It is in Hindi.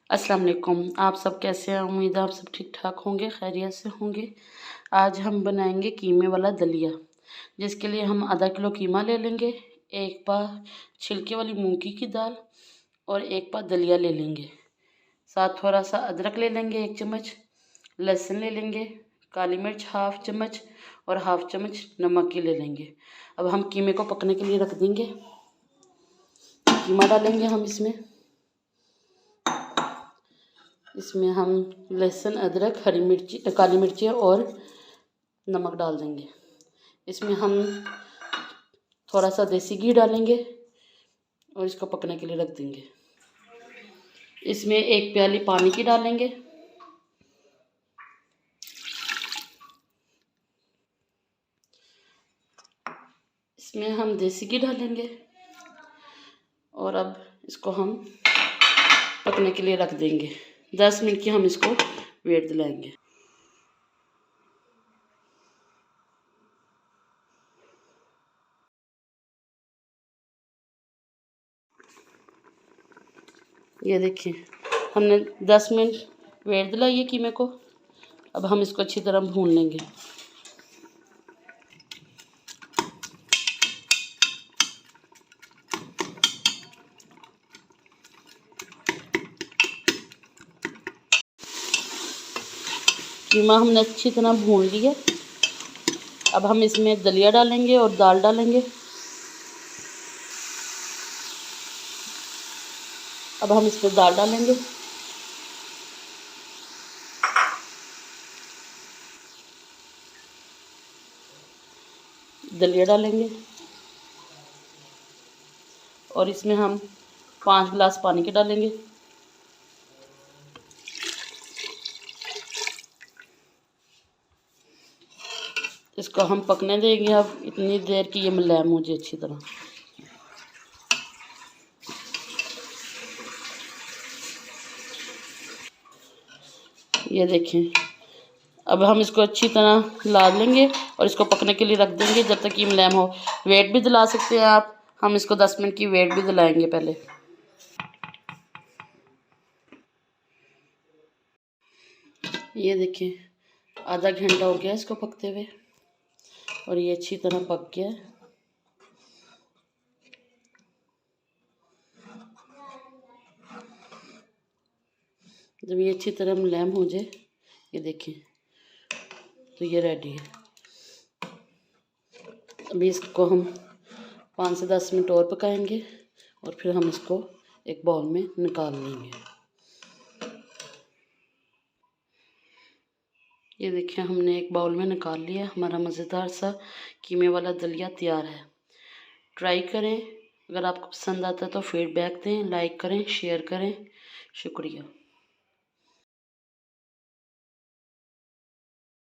अस्सलाम वालेकुम। आप सब कैसे हैं? उम्मीद है आप सब ठीक ठाक होंगे, खैरियत से होंगे। आज हम बनाएंगे कीमे वाला दलिया, जिसके लिए हम आधा किलो कीमा ले लेंगे, एक पा छिलके वाली मूंगी की दाल और एक पा दलिया ले लेंगे। साथ थोड़ा सा अदरक ले लेंगे 1 चम्मच, लहसुन ले लेंगे, काली मिर्च हाफ चम्मच और हाफ चम्मच नमक की ले लेंगे। अब हम कीमे को पकने के लिए रख देंगे। कीमा डालेंगे हम इसमें हम लहसुन, अदरक, हरी मिर्ची, काली मिर्ची और नमक डाल देंगे। इसमें हम थोड़ा सा देसी घी डालेंगे और इसको पकने के लिए रख देंगे। इसमें 1 प्याली पानी की डालेंगे। इसमें हम देसी घी डालेंगे और अब इसको हम पकने के लिए रख देंगे। 10 मिनट की हम इसको वेट दिलाएंगे। ये देखिए, हमने 10 मिनट वेट दिलाई है कीमे को। अब हम इसको अच्छी तरह भून लेंगे। कीमा हमने अच्छी तरह भून लिया। अब हम इसमें दलिया डालेंगे और दाल डालेंगे। अब हम इसमें दाल डालेंगे, दलिया डालेंगे और इसमें हम 5 गिलास पानी के डालेंगे। इसको हम पकने देंगे अब इतनी देर कि ये मुलायम हो जाए अच्छी तरह। ये देखें, अब हम इसको अच्छी तरह ला लेंगे और इसको पकने के लिए रख देंगे जब तक ये मुलायम हो। वेट भी दिला सकते हैं आप, हम इसको 10 मिनट की वेट भी दिलाएंगे पहले। ये देखें, आधा घंटा हो गया इसको पकते हुए और ये अच्छी तरह पक गया है। जब ये अच्छी तरह मुलायम हो जाए, ये देखें, तो ये रेडी है। अभी इसको हम 5 से 10 मिनट और पकाएंगे और फिर हम इसको एक बाउल में निकाल लेंगे। ये देखिए, हमने एक बाउल में निकाल लिया। हमारा मज़ेदार सा कीमे वाला दलिया तैयार है। ट्राई करें। अगर आपको पसंद आता है तो फीडबैक दें, लाइक करें, शेयर करें। शुक्रिया।